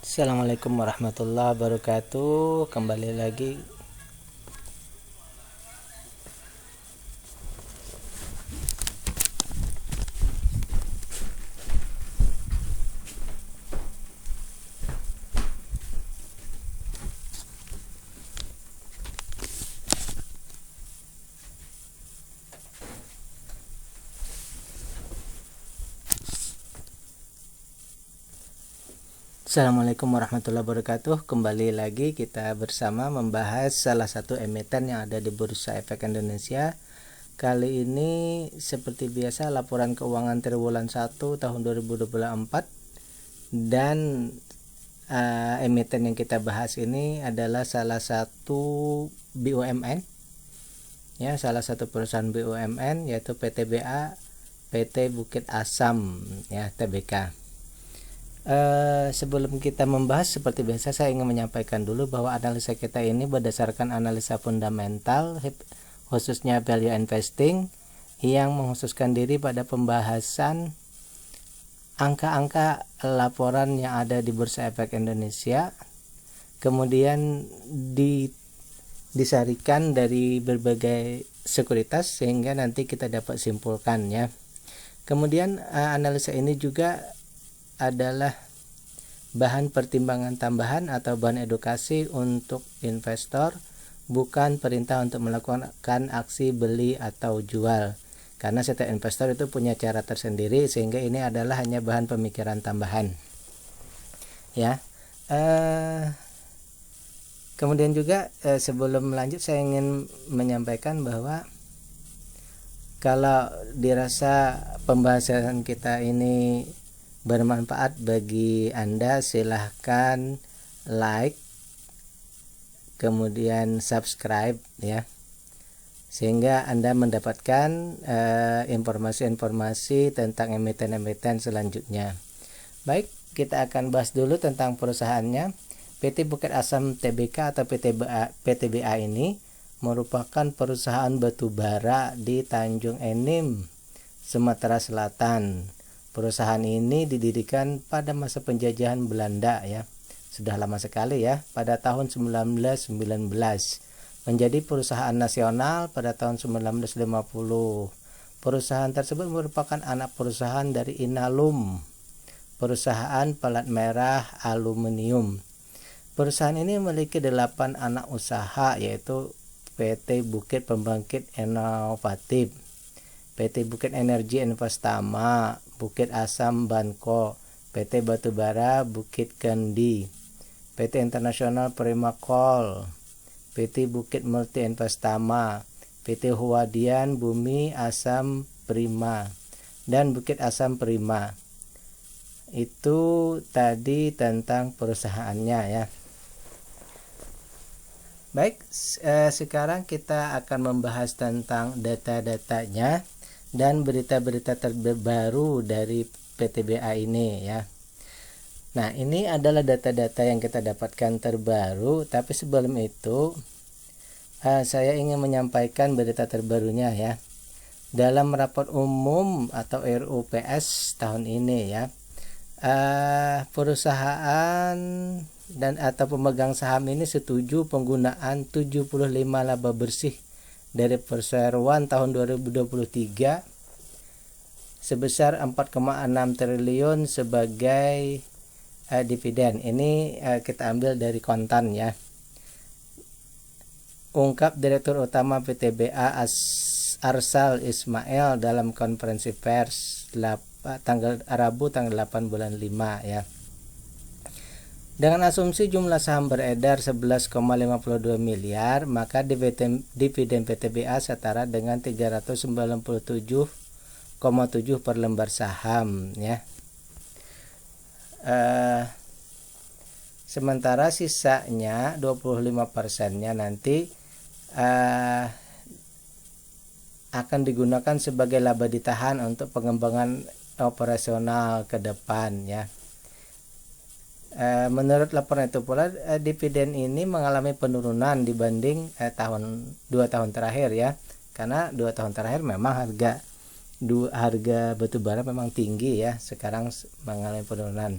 Assalamualaikum warahmatullahi wabarakatuh. Kembali lagi Assalamualaikum warahmatullahi wabarakatuh. Kembali lagi kita bersama membahas salah satu emiten yang ada di Bursa Efek Indonesia. Kali ini seperti biasa laporan keuangan triwulan 1 tahun 2024, dan emiten yang kita bahas ini adalah salah satu BUMN, ya, salah satu perusahaan BUMN yaitu PTBA, PT Bukit Asam, ya, TBK. Sebelum kita membahas, seperti biasa saya ingin menyampaikan dulu bahwa analisa kita ini berdasarkan analisa fundamental, khususnya value investing, yang mengkhususkan diri pada pembahasan angka-angka laporan yang ada di Bursa Efek Indonesia, kemudian disarikan dari berbagai sekuritas sehingga nanti kita dapat simpulkan, ya. Kemudian analisa ini juga adalah bahan pertimbangan tambahan atau bahan edukasi untuk investor, bukan perintah untuk melakukan aksi beli atau jual, karena setiap investor itu punya cara tersendiri, sehingga ini adalah hanya bahan pemikiran tambahan, ya. Kemudian juga sebelum lanjut saya ingin menyampaikan bahwa kalau dirasa pembahasan kita ini bermanfaat bagi Anda, silahkan like, kemudian subscribe, ya, sehingga Anda mendapatkan informasi-informasi tentang emiten-emiten selanjutnya. Baik, kita akan bahas dulu tentang perusahaannya. PT Bukit Asam TBK atau PTBA ini merupakan perusahaan batubara di Tanjung Enim, Sumatera Selatan. Perusahaan ini didirikan pada masa penjajahan Belanda, ya. Sudah lama sekali, ya, pada tahun 1919. Menjadi perusahaan nasional pada tahun 1950. Perusahaan tersebut merupakan anak perusahaan dari Inalum, perusahaan pelat merah aluminium. Perusahaan ini memiliki 8 anak usaha, yaitu PT Bukit Pembangkit Inovatif, PT Bukit Energi Investama, Bukit Asam Banko, PT Batubara Bukit Kendi, PT Internasional Primakol, PT Bukit Multi Investama, PT Huadian Bumi Asam Prima, dan Bukit Asam Prima. Itu tadi tentang perusahaannya, ya. Baik, sekarang kita akan membahas tentang data-datanya dan berita-berita terbaru dari PTBA ini, ya. Nah, ini adalah data-data yang kita dapatkan terbaru, tapi sebelum itu saya ingin menyampaikan berita terbarunya, ya. Dalam rapat umum atau RUPS tahun ini, ya, perusahaan dan atau pemegang saham ini setuju penggunaan 75 laba bersih dari perseroan tahun 2023 sebesar 4,6 triliun sebagai dividen. Ini kita ambil dari kontan, ya. Ungkap Direktur Utama PTBA Arsal Ismail dalam konferensi pers Rabu tanggal 8 bulan 5, ya. Dengan asumsi jumlah saham beredar 11,52 miliar, maka dividen PTBA setara dengan 397,7 per lembar saham, ya. Sementara sisanya 25%-nya nanti akan digunakan sebagai laba ditahan untuk pengembangan operasional ke depan, ya. Menurut laporan itu pula, dividen ini mengalami penurunan dibanding 2 tahun terakhir, ya, karena 2 tahun terakhir memang harga batubara memang tinggi, ya, sekarang mengalami penurunan.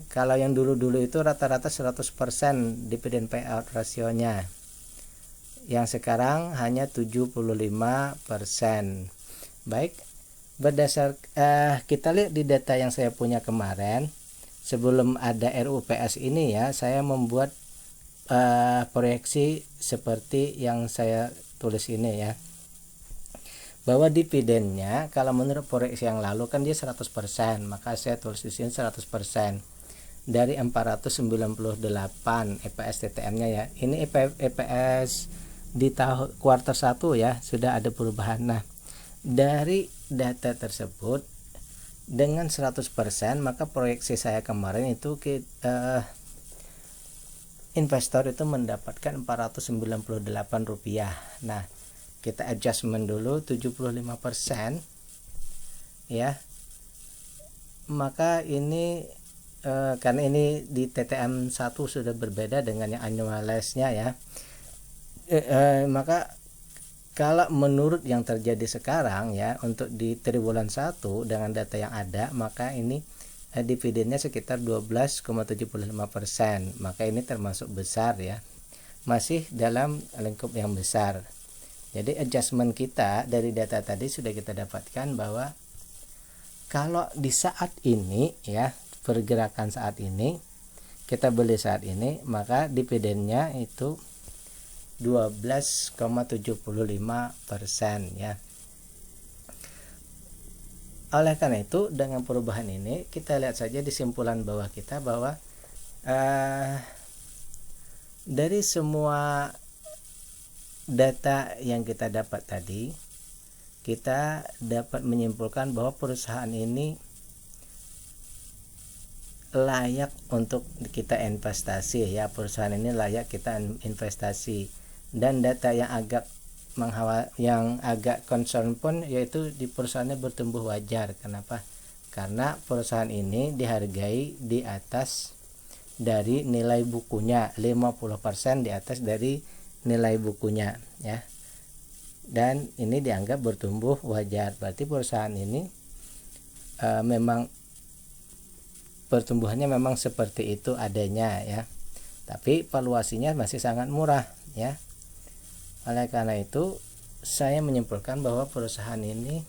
Kalau yang dulu-dulu itu rata-rata 100% dividen payout rasionya, yang sekarang hanya 75%. Baik, berdasar kita lihat di data yang saya punya kemarin sebelum ada RUPS ini ya, saya membuat proyeksi seperti yang saya tulis ini ya, bahwa dividennya kalau menurut proyeksi yang lalu kan dia 100%, maka saya tulis di sini 100% dari 498 EPS TTM-nya ya. Ini EPS di tahun kuartal 1 ya, sudah ada perubahan. Nah, dari data tersebut dengan 100%, maka proyeksi saya kemarin itu investor itu mendapatkan Rp498. Nah, kita adjustment dulu 75% ya, maka ini karena ini di TTM 1 sudah berbeda dengan yang annualized-nya ya, maka kalau menurut yang terjadi sekarang ya, untuk di triwulan 1 dengan data yang ada, maka ini dividennya sekitar 12,75%, maka ini termasuk besar ya, masih dalam lingkup yang besar. Jadi adjustment kita dari data tadi sudah kita dapatkan bahwa kalau di saat ini ya, pergerakan saat ini, kita beli saat ini, maka dividennya itu 12,75% ya. Oleh karena itu dengan perubahan ini kita lihat saja di simpulan bawah kita bahwa dari semua data yang kita dapat tadi, kita dapat menyimpulkan bahwa perusahaan ini layak untuk kita investasi ya, perusahaan ini layak kita investasi. Dan data yang agak concern pun yaitu di perusahaannya bertumbuh wajar. Kenapa? Karena perusahaan ini dihargai di atas dari nilai bukunya, 50% di atas dari nilai bukunya ya, dan ini dianggap bertumbuh wajar. Berarti perusahaan ini memang pertumbuhannya memang seperti itu adanya ya, tapi valuasinya masih sangat murah ya. Oleh karena itu saya menyimpulkan bahwa perusahaan ini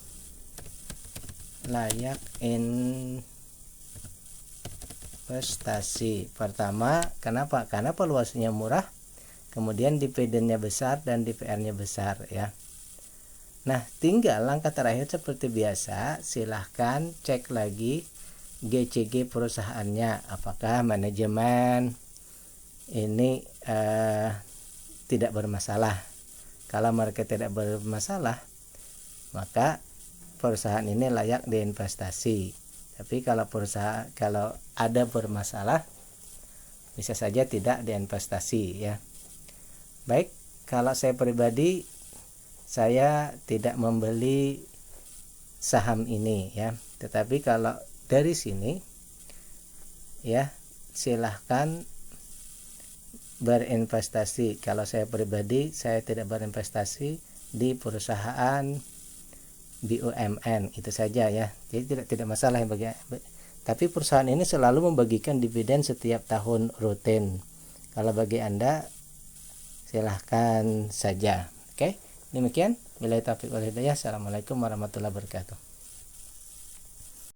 layak investasi. Pertama, kenapa? Karena valuasinya murah, kemudian dividennya besar dan DPR-nya besar ya. Nah, tinggal langkah terakhir seperti biasa, silahkan cek lagi GCG perusahaannya, apakah manajemen ini tidak bermasalah. Kalau mereka tidak bermasalah, maka perusahaan ini layak diinvestasi. Tapi kalau ada bermasalah, bisa saja tidak diinvestasi ya. Baik, kalau saya pribadi, saya tidak membeli saham ini ya, tetapi kalau dari sini ya, silahkan berinvestasi. Kalau saya pribadi, saya tidak berinvestasi di perusahaan BUMN, itu saja ya. Jadi tidak masalah ya tapi perusahaan ini selalu membagikan dividen setiap tahun rutin. Kalau bagi Anda, silahkan saja. Oke, demikian. Billahi taufiq wal hidayah. Assalamualaikum warahmatullahi wabarakatuh.